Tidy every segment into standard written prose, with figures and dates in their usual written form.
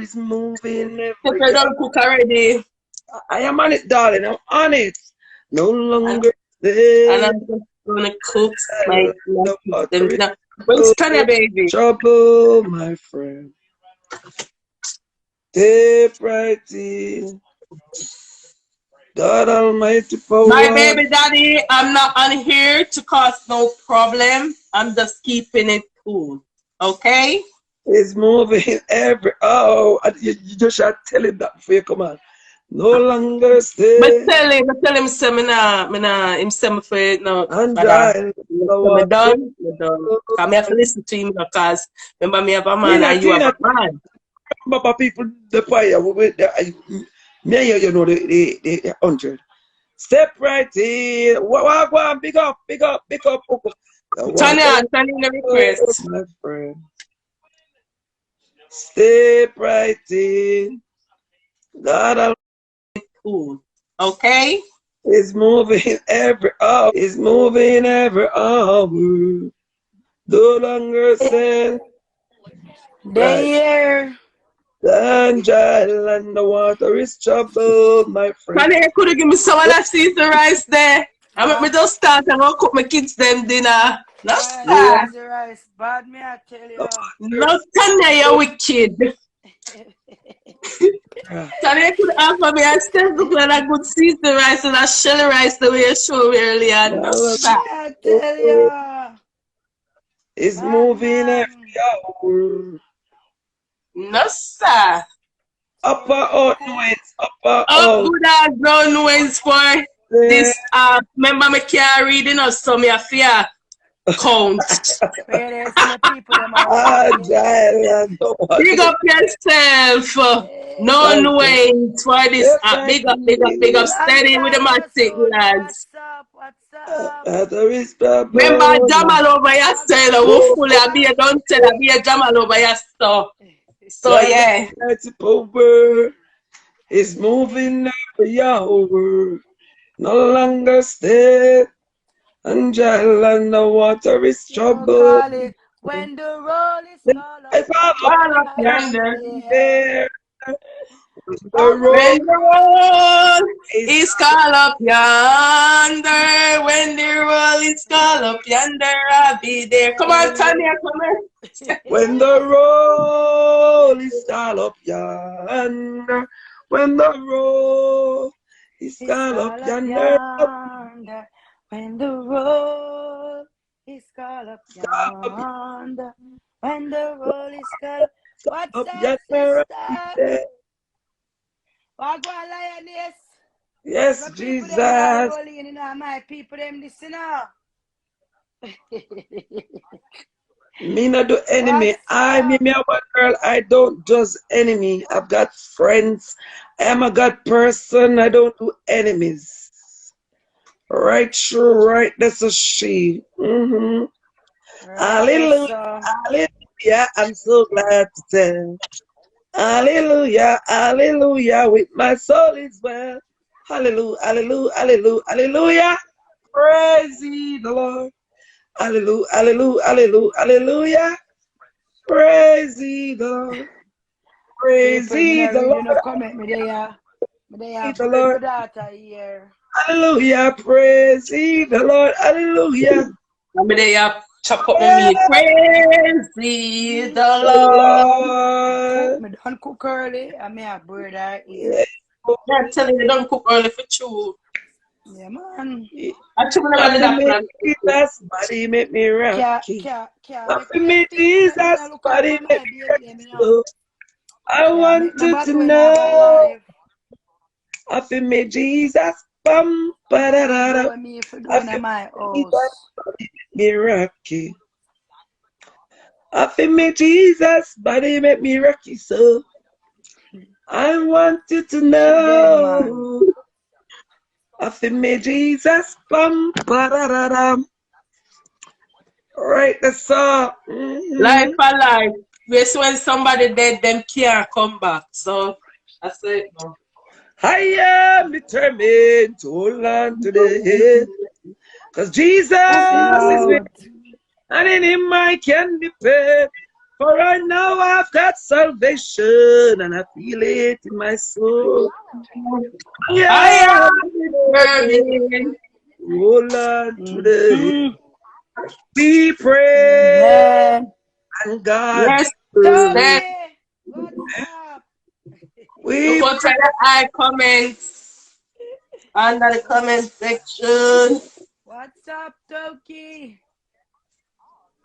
is moving If every I hour. don't cook already. I am on it, darling. I'm on it. No longer And stay. I'm just gonna cook my The them. water is When's Tanya, baby? trouble, my friend. Step right in. God Almighty My power baby daddy, I'm not on here to cause no problem. I'm just keeping it cool. Okay? is moving every. Oh, you just should tell him that before you come on. No longer But stay. tell him, say, him say me for no, And brother. dry the So me water. done, me done. Cause me have to listen to him because remember me have a man Teena, and you have Teena, a man. Papa people, the fire with the. Me and you know the 100. Step right in. What, big up, big up, big up. The water Tanya, is send in the cold, request. my friend. Step right in. God Cool. Okay? is moving every hour. Is moving every hour. No longer send. Right. There. And the water is troubled, my friend. Tanya, you could have given me some of that season rice there. I make me just start and I'll cook my kids them dinner. No, Yeah. sir. The rice bad, me I tell The you. water No, is Tanya, you're wicked. troubled. Tanya, you could offer me a Steph look like a good season rice and a shelly rice the way you showed me earlier. No, Me sir. I tell you. It's Bad moving every man. hour. No, sir. Upper out winds, upper Up out. good as ground winds for There. this. Remember me can't read enough, so me have to count. Where they see my people them are And rolling. the water Big is up yourself. Hey. No wait for this. step right Big up, big up, big up. in. Steady with the Alongside your matic soul, lads. what's up? What's up? Water is Remember troubled, my Jamal over yourself. We oh, fully be a don't tell be a Jamal over yourself. So God yeah. Almighty power is moving every hour. No longer stay. And the water is You troubled. call it when the roll is called up I fall up All up yonder. yonder. Yeah. there. The road When the roll is is called up yonder. When the roll is called up yonder, I'll be there. Come on, Tanya, come on. when the roll is all up yonder. When the roll is It's all up called up yonder. yonder. When the roll is called up Up, yonder. When the roll is called up. What's up up, yonder. sister? Wagwan lioness. Yes, My people them are Jesus. rolling in my people them listen now. Me not do enemy. What's Me up? a one girl. I don't just enemy. I've got friends. I am a God person. I don't do enemies. Right, true, right. That's a she. Right, Hallelujah. Hallelujah. I'm so glad to tell. Hallelujah. Hallelujah. With my soul is well. Hallelujah. Hallelujah. Hallelujah. Hallelujah. Praise ye the Lord. Hallelujah. Hallelujah. Hallelujah. Hallelujah. Praise ye the Lord. Praise people, me ye not the read you no Lord. comment. Me they Praise the bird my Lord. daughter here. Hallelujah. Praise ye the Lord. Hallelujah. I'm there, chop up my Praise meat. Praise thee the the Lord. Lord. Me don't cook early. I may have bird her Yeah. ear. I'm telling you, don't cook early for you. Yeah, man. Actually, never did Nothing that make plan. Jesus, body make me rocky. Make Nothing me make speak. Me Jesus, not look out body for make my me baby. rocky. Me know. So I Can't make want you nobody to when I go know. live. I feel me Jesus, bum, ba da da Do da. what me if you do I in feel my Jesus, house. body make me rocky. I feel me Jesus, body make me rocky. So I want you to She dead, man. know. I feel me Jesus, bum, ba da da da. Right, that's all. Life for life. Yes, when somebody dead, them can't come back. So I said no. I am determined to hold on to the head. Because Jesus Sing is with out. me, and in him I can depend. For right now I've got salvation and I feel it in my soul. I Yeah, am deserving. oh Lord, today we pray Amen. and God Yes, Steph. Tony, what's up? Look we out for the eye comments under the comment section. What's up, Toki?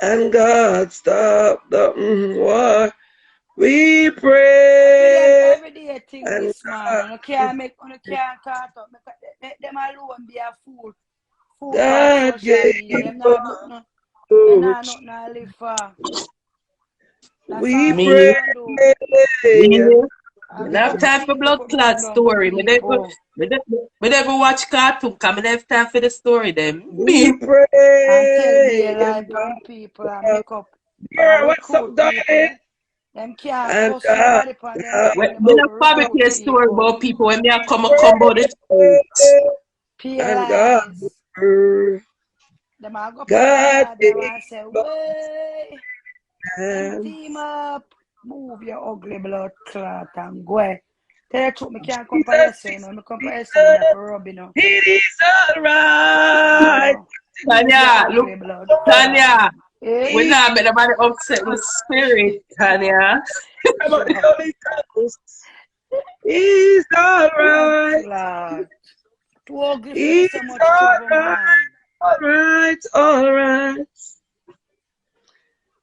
and God stop the war. We I feel them pray everyday thing and this man. And you can't cut up. Make them alone be a fool. Fool for God social gave media. Them us. not nothing. They not nothing to live for. That's We all Me, we pray. can do. me. Have I have time for conceit to blood put clot down for story. people. Me never watch cartoon. Come, I have time for the story. Them We me. And tell be a pray lie and on God. people and make up Yeah, what's up, recruit people. darling? Them can't And cuss God. nobody on them phone. Them Me have not to recruit fabricate story people. about people when me a come about the truth. Pay And God. lies. Them I go up on my God yard them gave and say, Woiiee, them us. team up. Move your ugly blood clot and go. Tell the truth, me can't come for Jesus, yesterday, you know. Me come for yesterday, me have Jesus, to rub, you know. it is You alright. know. Move your Tanya, look, ugly blood clot. Tanya. Eh? We not make nobody upset with spirit, Tanya. About the Sure. Holy Ghost. He's Blood alright. clot. Too ugly for He's this so much trouble, man. alright.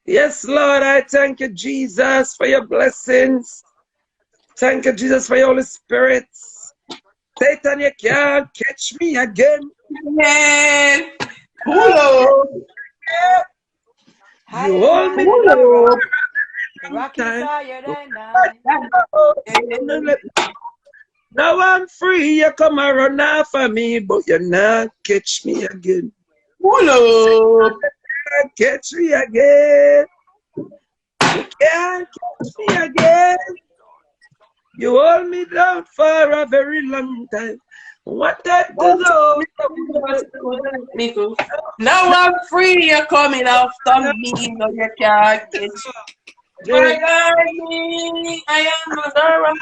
Yes, Lord, I thank you, Jesus, for your blessings. Thank you, Jesus, for your Holy Spirit. Satan, you can't catch me again. Man, pull up, You Higher hold me than pull the down for up. rock. a The long rock is time. higher than I. Now I'm free, you come and run after me, but you not catch me again. Pull up. Can't catch me again. You can't catch me again. You hold me down for a very long time. What that to do? Me too. Now I'm free, you're coming after me, no you can't catch. My God, I am the rock.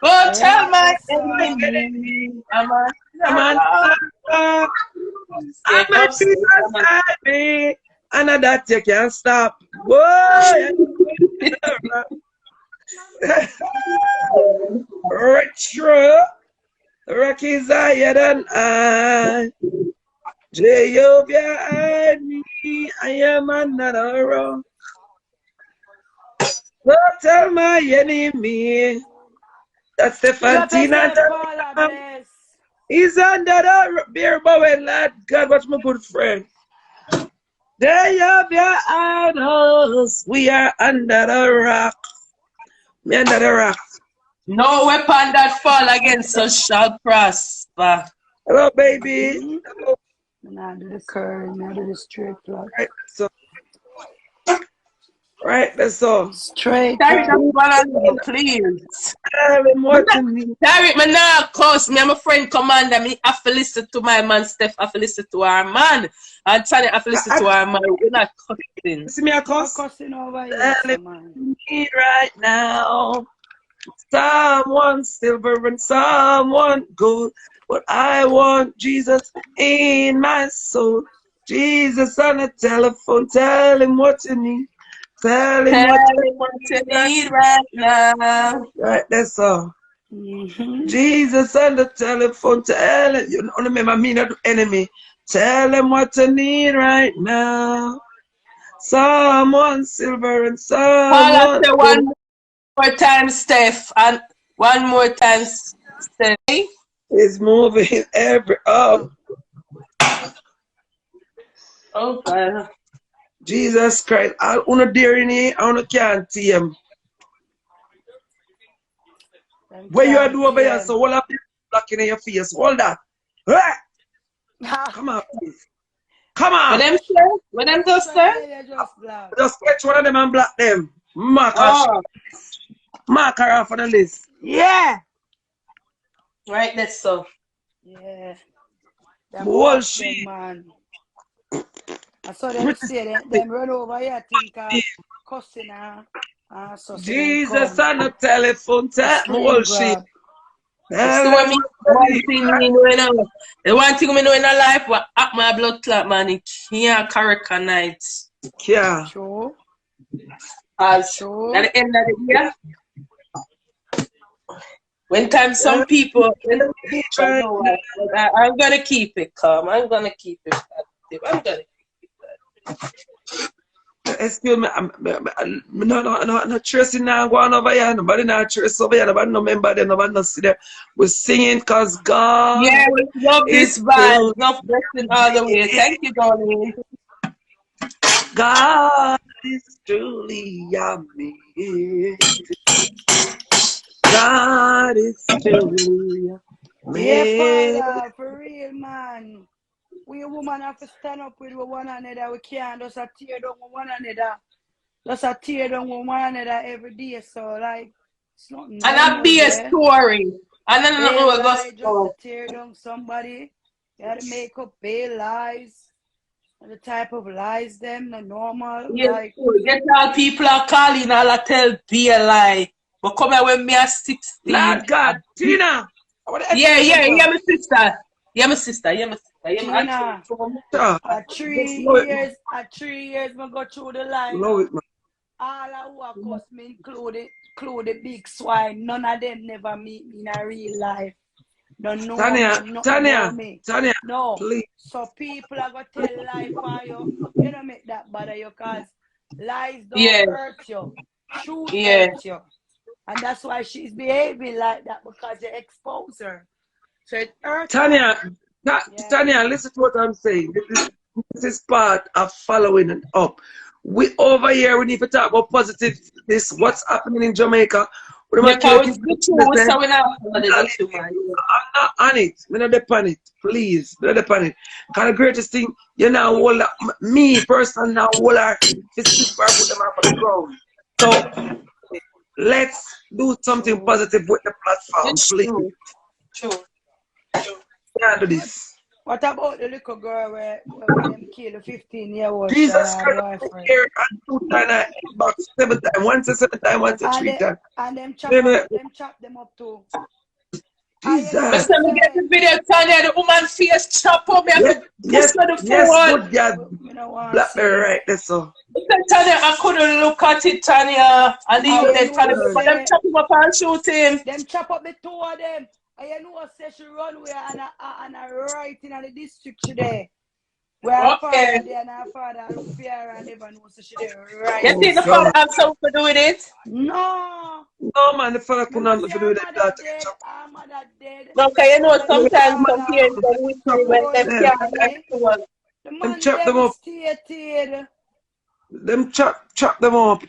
Go tell Right, my that's enemy, I'm a Come on, rock. and Step my up, step feet are up. beside me, and that you can't stop. Whoa, retro, rock is higher than I. Jehovah, hide me, I am another rock. Go tell my enemy that Steph Big and up Teena yourself, Paula, bless. is under the beer bowing lad. God, what's my good friend? They have your idols. We are under the rock. Me under the rock. No weapon that fall against us shall prosper. Hello, baby. Hello. Now do the curl, now do the straight plot. Right, so right, that's all. Straight Carry that plot. one on me, please. Tell him what to me. Carry it, me now, cause me, I'm a friend commander. Me have to listen to my man, Steph. I have to listen to our man. And Tanya have to listen to our man. We're not cussing. See me a No cuss? cussing over Tell here, so him man. me right now. Someone silver and someone gold. But I want Jesus in my soul. Jesus on the telephone. Tell him what you need. Tell him Tell what me what you need right now. right, that's all. Mm-hmm. Jesus on the telephone, tell him, you know, remember me not enemy. Tell him what you need right now. Someone silver and Paula, someone say one more time, Steph. And one more time, Steph. is moving every Oh, God. Jesus Christ. I wanna dare in here, I wanna can't see him. Them What you can't do over here? tame. So all of you blocking in your face. Hold that. Ah! Come on, please. Come What on. them say? What them just Right say? there, you just black. Just catch one of them and block them. Oh, Mark her off on the list. Yeah. right, that's so. Yeah. Them Wall watch them, sheet. man. I saw them say them run over here, think cussing her. So Jesus on the telephone, tap my whole shit. So what me one thing me know now. The one thing me know in a life what up my blood clot man, it can't recognize. Yeah. Sure. As Sure. at the end of the year, when time some people, you know, I know what, but I'm gonna keep it calm. I'm gonna keep it positive. I'm gonna keep it. Excuse me, no tracing now going over here. Nobody not trace over here. Nobody no member there. Nobody no see there. We're singing because God Yeah, we love this is vibe. still Love blessing all the way. Thank you, darling. God is truly amazing. God is truly Yeah, amazing. Father, for real, man. We women have to stand up with one another. We can't just a tear down with one another. Just a tear down with one another every day. So, like, it's not And normal, that be a yeah. story. And then Pay we'll go lies just to tear down somebody. You gotta make up pay lies. And the type of lies them, the normal, yes, like. get all people are calling, all I tell be a lie. But come here when me are 16. Lord God, Teena. Yeah, my sister. Yeah, my sister. Yeah, my sister. Yeah, my Teena, Sure. at Just 3 love it, man. years, I go through the line. Love it, man. All who are course me include the big swine. None of them never meet me in a real life. Don't know Tanya, nothing Tanya, about me. Tanya, No. please. So people are gonna tell lies for you. You don't make that bother you because lies don't Yeah, hurt you. Truth yeah. hurts you. And that's why she's behaving like that because you expose her. So it hurts her. Tanya, Yeah. Tanya, listen to what I'm saying. This is part of following and up. We over here, we need to talk about positive. This what's happening in Jamaica. We Yeah, don't care because if the it's truth, business. so we not the truth, man. I'm not on it. I'm not depend it. Please, I'm not depend it. Because the greatest thing, you know, hold me personally now hold her physical put them up on the ground. So let's do something positive with the platform, It's please. true. True. Can't do this. What about the little girl where them kill the 15-year-old she and Jesus her Christ, boyfriend? here and 2 times box 7 times, once a 7 times, once a And 3 times. them Maybe, chop them up too. I hear But Jesus. them when we get say, the video, Tanya, the woman face chop up, me have Yes, to push yes, to the yes, forward. good God. we don't want to see Blackberry it. right there, so. Tanya, I couldn't look at it, Tanya. And the youth I then know trying to but them say, chop him up and shoot him. them chop up the two of them. I know say she run where and I right in the district she there. Where her Okay. father there and her father look for her and never know so she there right You Oh, think the beside. father God. have something to do with it? No. No, man, the fella Me couldn't know have say nothing to do her with that mother daughter. dead, her mother dead. No, because you know Then the sometimes some father, parents don't wish the when them whole Them, can't family, actually. the them man chop them up. devastated. Them chop them up.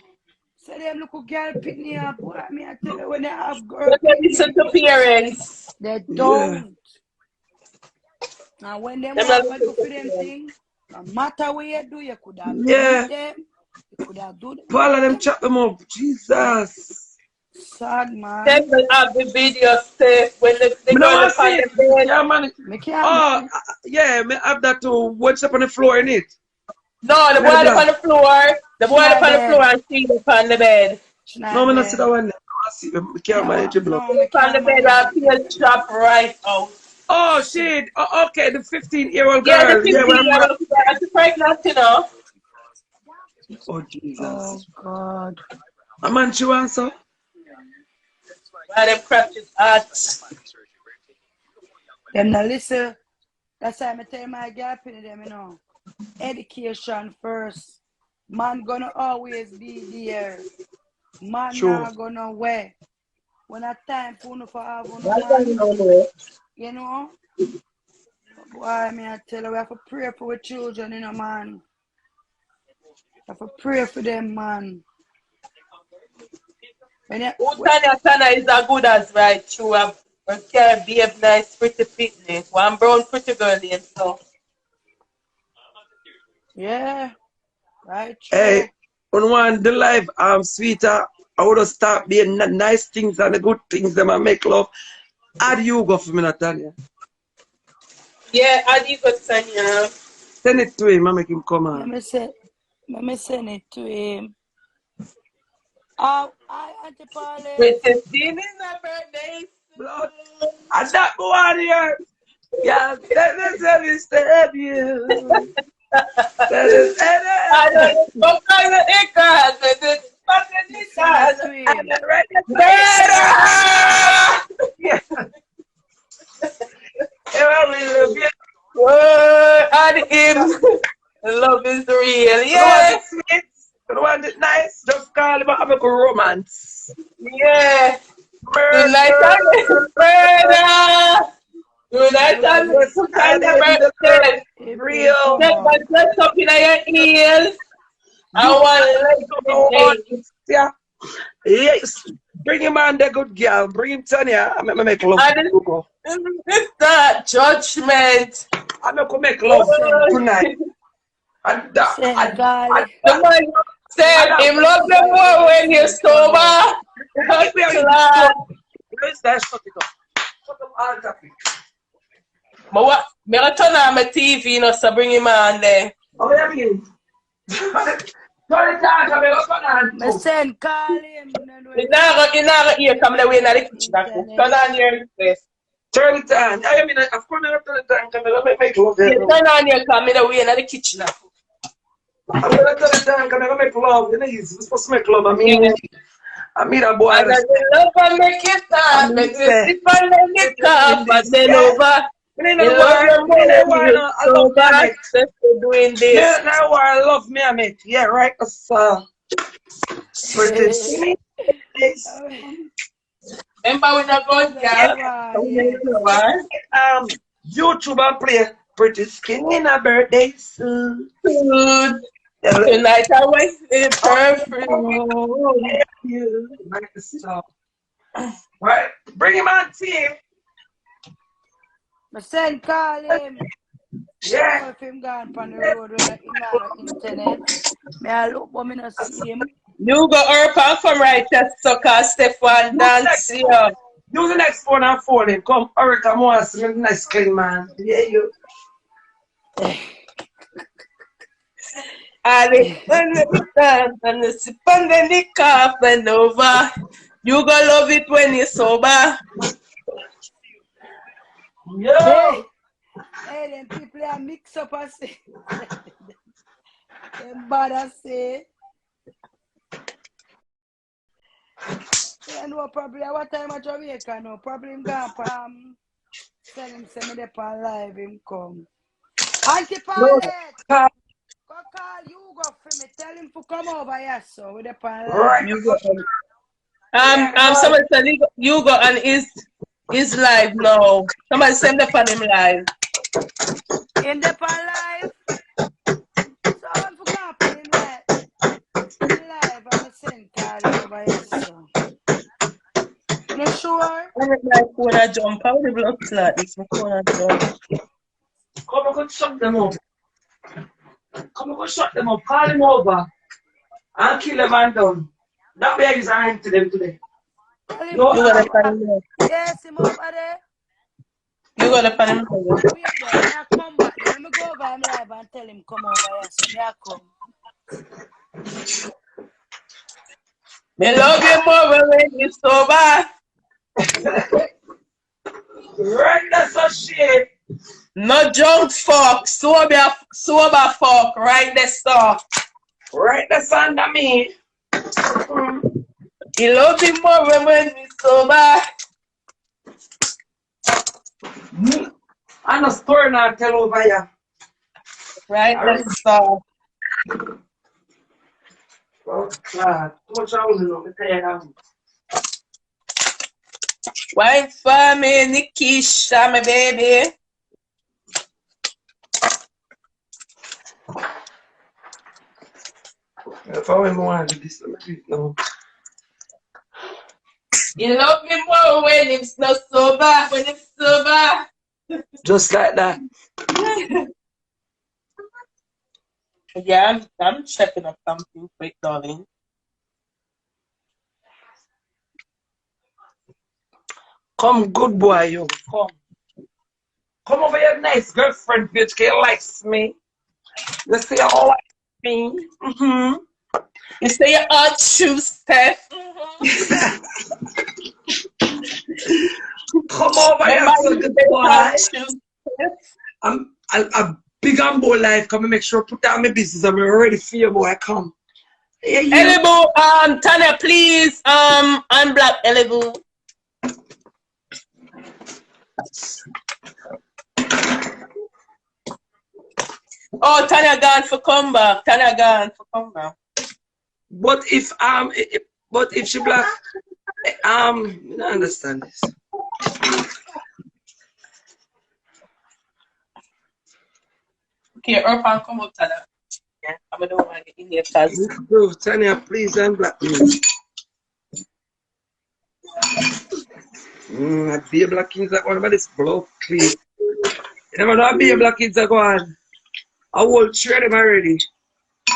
So them look girl pitney up. Boy, me I tell you when they have girl But they listen pitney, to parents. they Yeah. don't. And when them Them not want to listen do for to them parents. thing, no matter what you do, you could have beat Yeah. them, you could have do Paul them. of them chop them up. Yeah. Jesus. Sad Them man. will have the video safe when the Me no girl want to upon see the it. bed. Yeah, man. Me can't Oh, yeah, me have that too. What's up on the floor in it? No, the boy Where the up black? on the floor. The boy up Schneider on the floor bed. and she upon the bed. No, me not see Schneider. that one. I want to see them. I can't Yeah, manage the blood. no, me Upon the can't bed manage and it feel there. chop right out. Oh, See. shit. Oh, okay, the 15-year-old Yeah, the girl. Yeah, 15 well, year old girl, she's pregnant, you know. oh, Oh Jesus. God. A man, she wants so? Why them crap is hot. Them now listen. That's why I tell my girl in them, you know. Education first. Man gonna always be there. Man Sure. not gonna wear. When a time for no for have no That's why you man, don't know. you know. Boy, me I tell you, we have to pray for our children, you know, man. We have to pray for them, man. When you, Tanya is as good as right. She have a care, behave nice, pretty fitness. One brown pretty girl in so. yeah, right, Hey, true. on one, the life, sweeter, I would have start being nice things and the good things that I make love. How do you go for me, Natalia? Yeah, how do you go, Tanya? Send it to him, I make him come on. Let me send it to him. I Auntie Pauline. Princess Tina's birthday. Blood. And that go on here. Yeah, let me stab you. That is I don't know how to eat but it's fucking Sing it to and him. then right better. yeah. Yeah, we love you. Word on him. Love is real. You don't want Yeah. it sweet? You don't want it nice? Just call him have a good romance. Yeah. Tonight Murder. I'm murder. Tonight I'm Yes, I kind of am the girl. birthday. If him Real. come Get up. my dress up in your heels. I You want to let don't you want day. yeah. Yes. Bring him on the good girl. Bring him Tanya. I'm gonna make love And to go. it's not judgment. I'm gonna make love Listen. tonight. And that Listen, Carly. The man said him love you more when you're Listen, come up. sober. we are in the Class. store. Where's that? Shut it up. Shut up all topic. But what? Me gonna turn on my TV, you know, so bring him on there. Oh, yeah, me. Turn it down, come here, what's going on? Me send call him. You not gonna hear coming away in the kitchen. Turn on your face. Turn it down. I mean, of course, I'm turn it down. Come here, make love. You turn on your coming away in the kitchen. I'm gonna turn it down. Come here, make love. You know, you're supposed to make love. Yeah. I mean, a boy. And I love and make it start. Make you sleep and let me cup and then over. You You love your mother, I so love me, bad. mate. Just for doing this. Now I love me, mate. Yeah, right. British. Remember when I go girl? YouTube and play British Skin in a birthday suit. Food. Tonight I went in perfume. Right. Bring him on, team. Me send call him. Yeah. If him gone on the road with the internet. Me I look but me not see him. You go up and come right to sucker Steph dance here. Use the next phone and phone him. Come, Erica wants to make nice clean man. Yeah, you. And the sip and then the cup and over. You gonna love it when you're sober. Yo. Hey, them people are mix up and say. Them bad and say. Yeah, no, probably what time at Jamaica no. Probably him gone tell him send me the pan live him come. Auntie Paulette! Go call you go for me. Tell him to come over here so with the pan live. Right. You go. Somebody said you go on his live now. Somebody send the pan him live. In the pan live? So I want to come up in live and send Carly over here so. You sure? I make my phone a jump. How the blood clot makes my phone a jump. Come on, go shut them up. Come on, go shut them up. Call him over. And kill them and down. That way is iron to them today. You gotta find him. Yes, him over there. You gotta find him. Wait there. May I come back. Let me go over him live and tell him come over here. So may I come. Me love you more when you sober. Right, that's a shit. No junk fuck, sober fuck, right there, stuff. Right, that's under me. You love me more when you sober. I'm not story now, tell over here. Right there, stuff. Oh, God. Too much I want to know. Me tell you now. Wine for me, Nikisha, my baby. If I want to do this, let me do it now. You love me more when it's not sober, when it's sober. Just like that. Yeah, I'm checking up something quick, darling. Come, good boy, you. Come. Come over here, nice girlfriend, bitch. She likes me. You see how like me. You say your hot shoes, Steph. Come over here, so good boy. I'm big and bold life. Come and make sure put down my business. I'm ready for you, boy. Come. Yeah, you. Elibu, Tanya, please, unblock Elibu. Oh, Tanya gone for come back. Tanya gone for come back. But if she black, I don't understand this. Okay, Earth and come up, Tanya. Yeah, I don't want to get in here, cause. Bro, Tanya, please unblock me. I be a black kids that one, but it's blow clean. You never know, I be a black kids that go on. I will shred them already.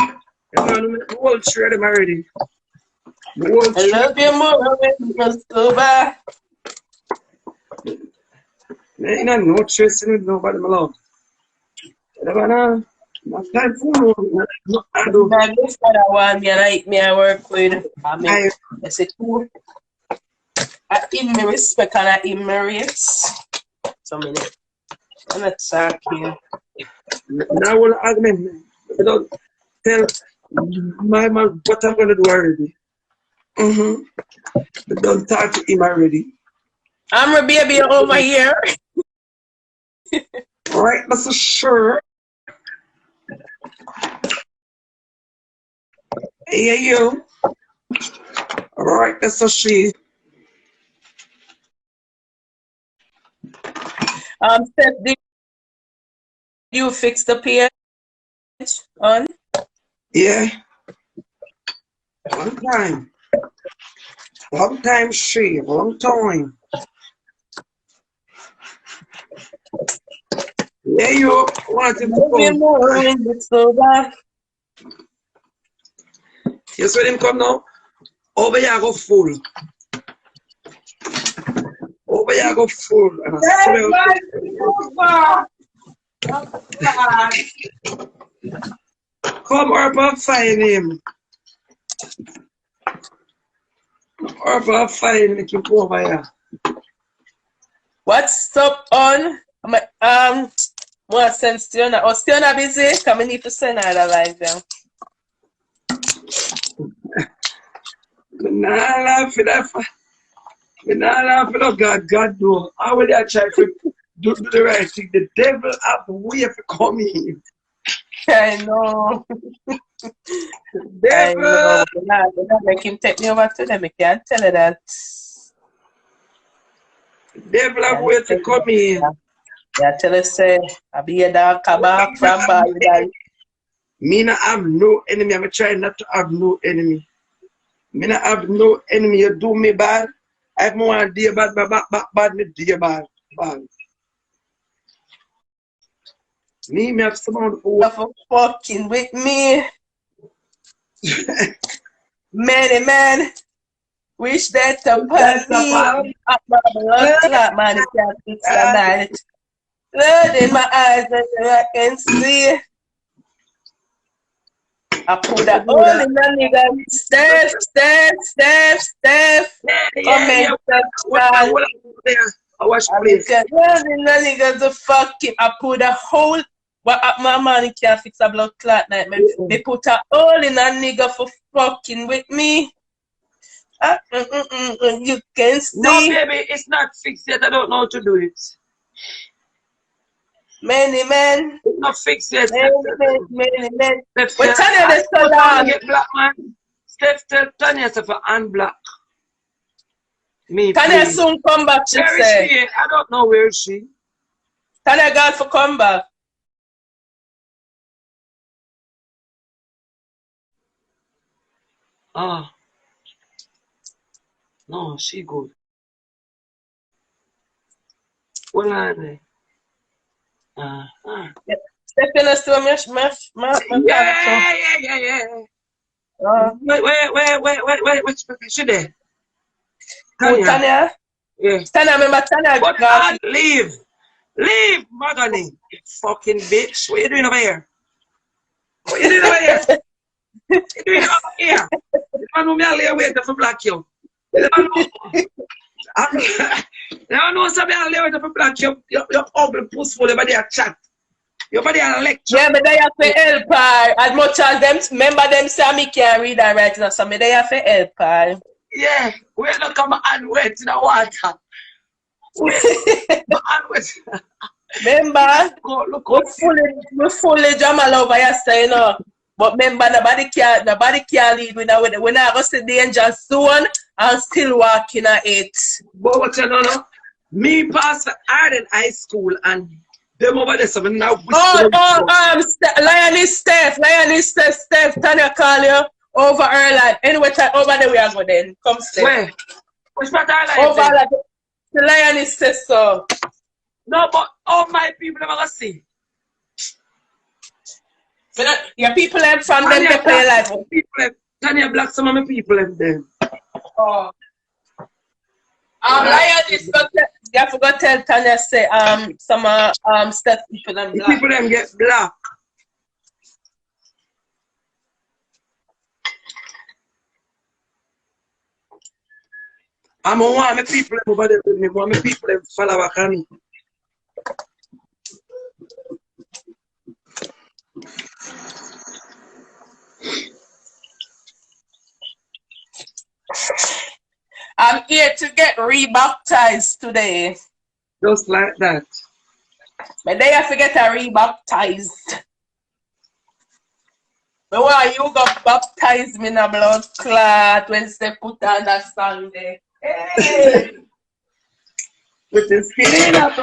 You know, I will shred them already. I love you more when you just go back. You know, no tracing with nobody, my love. You never know. My time for no, I do. I guess that I want me, I work with. I mean, I say two. I give me respect and I give me rates. So many. I'm not talking. Now I will argument. I don't tell my man what I'm gonna do already. But don't talk to him already. I'm a baby over here. Alright, that's for sure. Hey, you. Alright, that's for she. Steph, did you fix the page on? Yeah. Long time. Long time, she. Long time. Yeah, you want him to come. Yes, when him come now. Over here go full. Over here go full. And come up and find him. Up and find him. Keep over here. What's up on? What send Steona? Oh, Steona busy? Come, I need to send her the live them. Nah, laugh for that. Nah, laugh for that. God do. How will I try to do the right thing? The devil have the way for coming. I know. Devil. I know. Not make him take me over to them. I can't tell her that. The devil have way to come in. Yeah, tell her say, I be a dog come back from Bali. Me not have no enemy. I'm trying not to have no enemy. Me not have no enemy. You do me bad. I have more idea bad, bad, me dear bad. Me have someone who for fucking with me. Man, wish that upon me. Up my blood clot, man, it can't fix the night. Blood in my eyes that I can see. I put that all in the nigga. Steph. yeah. I watch please. Blood in the nigga to fuck him. I put a hole. What up my man can't fix a blood clot night. Me put a hole in a nigga for fucking with me. You can see. No, baby, it's not fixed yet. I don't know how to do it. Many men. It's not fixed yet. Many men. But Tanya, there's so long. Get black man. Steph, tell Tanya to unblock me. Tanya soon come back. She where say. Is she? I don't know where is she. Tanya got for come back. Ah. No, she good. Hold on. Steph, you know, still my Wait, she there? Tanya? Yeah. Tanya, remember Tanya? But leave, Magani, fucking bitch. What you doing over here? Yeah. You know me lay wait for black you. You know something I lay wait for black you. Your ugly pussy over there chat. Your body a lecture. Yeah, but they have to help her. As much as them, remember them say me can't read and write now, so me they have to help her. Yeah, we're not come and wet in the water. And wet. Remember, Look we fully Jamal over yesterday, you know. But remember, nobody can lead without it. We're not going to see danger zone and still walking at it. But what you know, me pass for Arden High School and them over there, so now. Lioness Steph, Steph, Tanya call you over her line. Anyway, over there we are going then. Come Steph. Where? Which part I like? Over like the Lioness says so. No, but all my people never gonna see. Your people have from them to play like people. Tanya Black, some of my people have them. Oh. Lioness, you have to tell Tanya say some Steph people them black. People them get black. I'm want my people over there with me. Want my people them follow back on me. I'm here to get rebaptized today. Just like that. But they have to get rebaptized. But why you got baptized me in a blood clot when they put on that Sunday? Hey! With the skin up,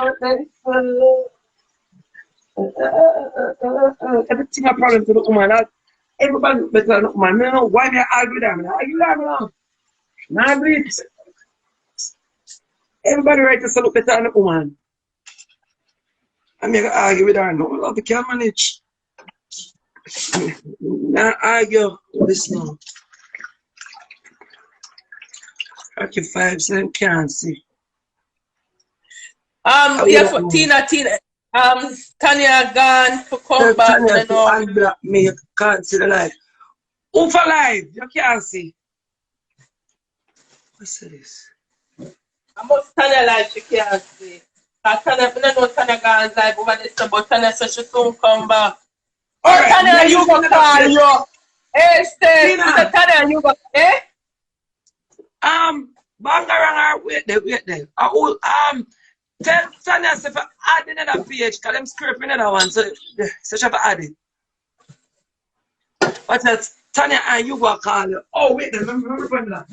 everything a problem to the woman. Everybody better than the woman. I know why they argue with them. Argue with them. Now breathe. Everybody right to look better than the woman. I'm going to argue with her. No, love, we can't manage. Now argue with this now. 35 cents can't see. Yeah, for Teena, Tanya gone to come back. Tanya to unblock me, you can't see the light. Who for live? You can't see. What's this? I must Tanya live, she can't see. Tanya, I don't know Tanya gone live over this, but Tanya said she soon come back. Oh, right, Tanya, you go call you. Hey, Steph, Tanya, you go, eh? Bangarang, wait there. Tell Tanya if I add another page, because I'm scraping another one, so she have to add it. But Tanya and you go call you. Oh, wait, remember that.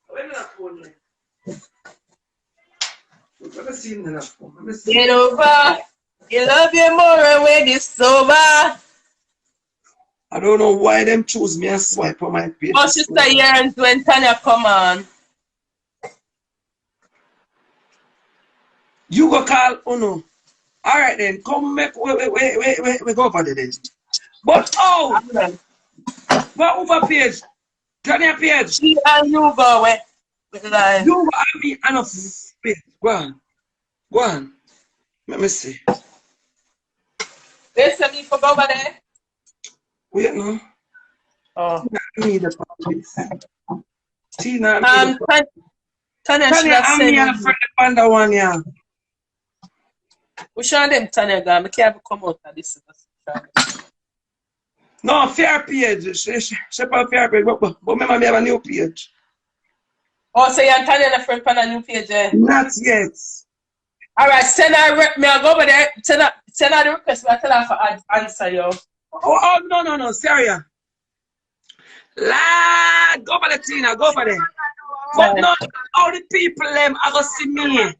When that phone? Let me see that phone. Get over. You love you more when it's sober. I don't know why them choose me and swipe on my page. Oh, sister yearns when Tanya come on. You go call Uno. All right then, come make we go over there. But oh, go over page. Tanya page. She and you go away. You go and me enough page. Go on. Go on. Let me see. Listen, me for go over there. Wait no. Oh. I need a police. Teena, Tanya should have I'm said here for the panda one, yeah. We show them Tanya gone. We can't come out of this. No, fair page. She on fair page, but remember me have a new page. Oh, so you and Tanya and a friend on a new page, eh? Not yet. Alright, send her, me I'll go over there. Send her the request, but I tell her for answer you. Oh, no, Syria. Lad, go for the Teena, go for them. But not all the people them are going to see me.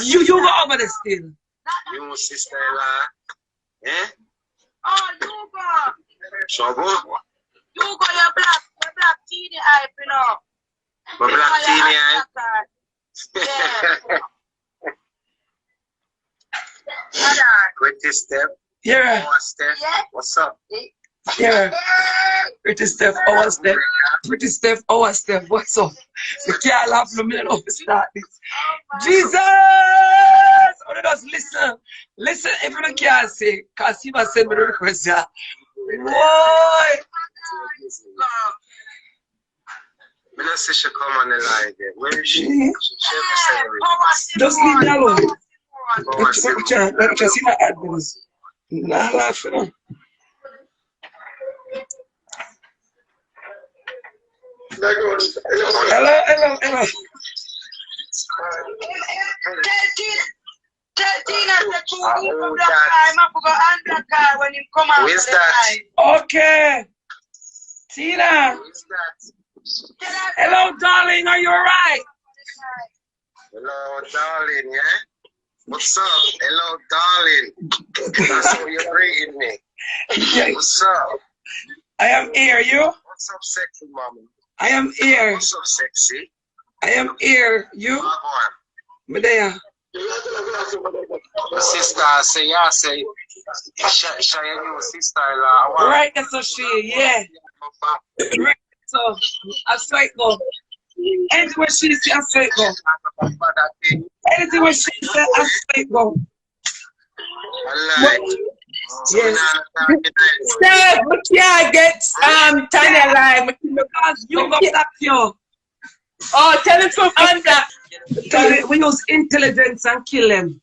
You go over there still. You sister la. Eh? Oh, you go. So go. You go, you're black teeny hype, you know. But black teeny hype. Pretty Steph. Yeah. Steph. What's up? Yeah. Pretty Steph, Steph. Pretty Steph, Steph. What's up? You can't laugh no minute off the start this. Jesus! But just listen. Listen if you can't say, because he must send me the request. Yeah. Why? I don't see she come on the line there. Where is she? She never said it. Just leave me alone. Come on, see. Let me just see my admins. Nah, laugh, you know. Hello. Tell Teena that you need to black time. I forgot under car when you come out. Who is that? Okay. Teena. Who is that? Hello, darling. Are you alright? Hello, darling, yeah? What's up? Hello, darling. That's how you're greeting me. What's up? I am here. You? What's up, sexy mommy? I am here. What's up, sexy? I am here. You? Me there. My sister, say, yeah, say, share your sister. Right, that's a she, yeah. Right, so, a psycho. Anything what she say, a psycho. Anything what she say, a psycho. Yes. Steph, we can't get Tanya live. Because you got that pure. Oh, tell him from under. We use intelligence and kill them.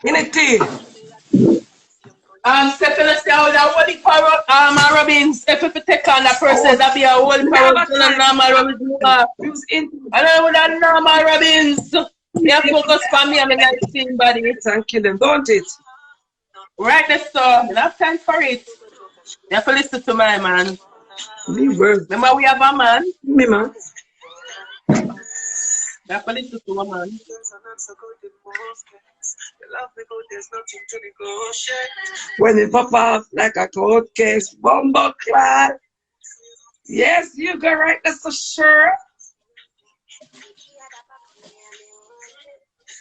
Unity. Steph, let's say how that one power Robins. If you take on that person, that be a whole power normal Robins. I don't know that normal Robins. You focus on me, I'm a nice team body. And kill them, don't it? Right, let's so. You have time for it. You have to listen to my man. Remember, we have a man. Me, man. You have to listen to a man. When it pop off like a cold case, bomber clad. Yes, you go right, that's for sure.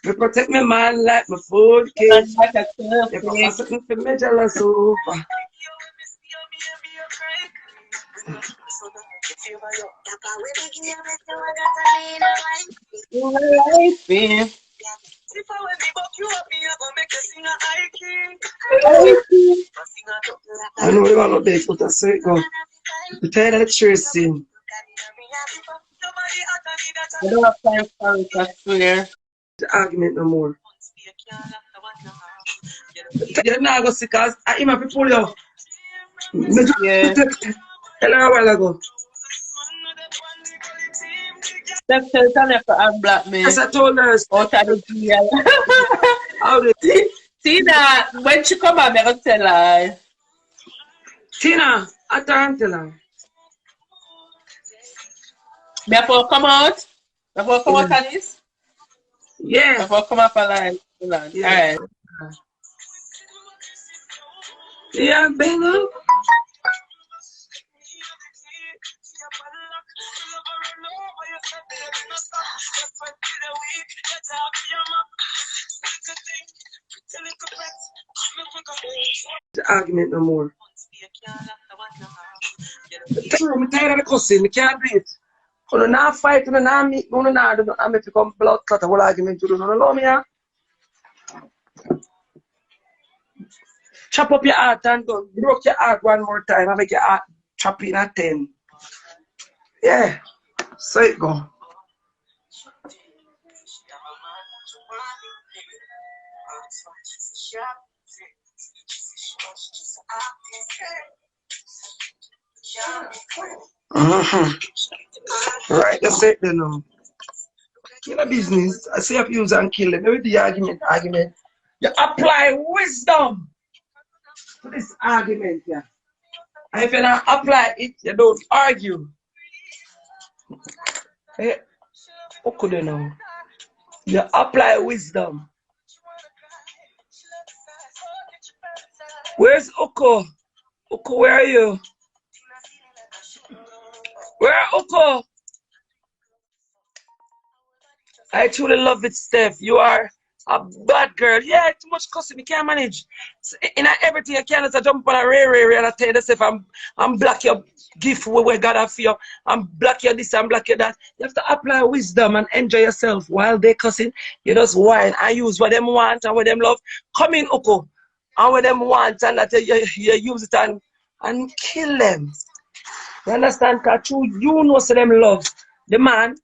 We protect my man like my food case. If I have something for me, jealous over. I know we all updates, but that's it. Go. The tired of the tracing. I don't have time for it, I swear. The argument no more. You're not going to see because I'm going to pull you. Yeah. Tell her a while ago. Steph tell Tanya for have black man. Yes, I told her. Out of the deal. How did Teena, when she come out, I'm going to tell her. Teena, I can't tell her. Before come out? Before come out on this? Yeah. Before come up alive. Yeah. Alright. Yeah, baby. The argument no more. I'm tired of the cussing. I can't do it. When I'm not fighting, I'm not meeting, I'm not become blood clot. The whole argument you don't know me. Chop up your heart and go. Broke your heart one more time. I make your heart chop in at 10. Yeah. So it go. Right, that's it then. In a business, I say abuse and kill them. Maybe the argument. You apply wisdom to this argument, yeah. And if you don't apply it, you don't argue. Hey, what could you know? You apply wisdom. Where's Oko? Oko, where are you? Where are Oko? I truly love it, Steph. You are A bad girl. Yeah, too much cussing. You can't manage. So, in everything you can, just jump on a ray, and I tell yourself, I'm black your gift where God have for you. I'm black your this, I'm black your that. You have to apply wisdom and enjoy yourself while they cussing. You just whine. I use what them want and what them love. Come in, Oko. And what them want and that you use it and kill them. You understand? Because you know so them love the man.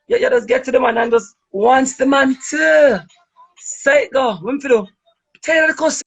You just get to the man and just wants the man to say it go. When you do, tell you the cuss.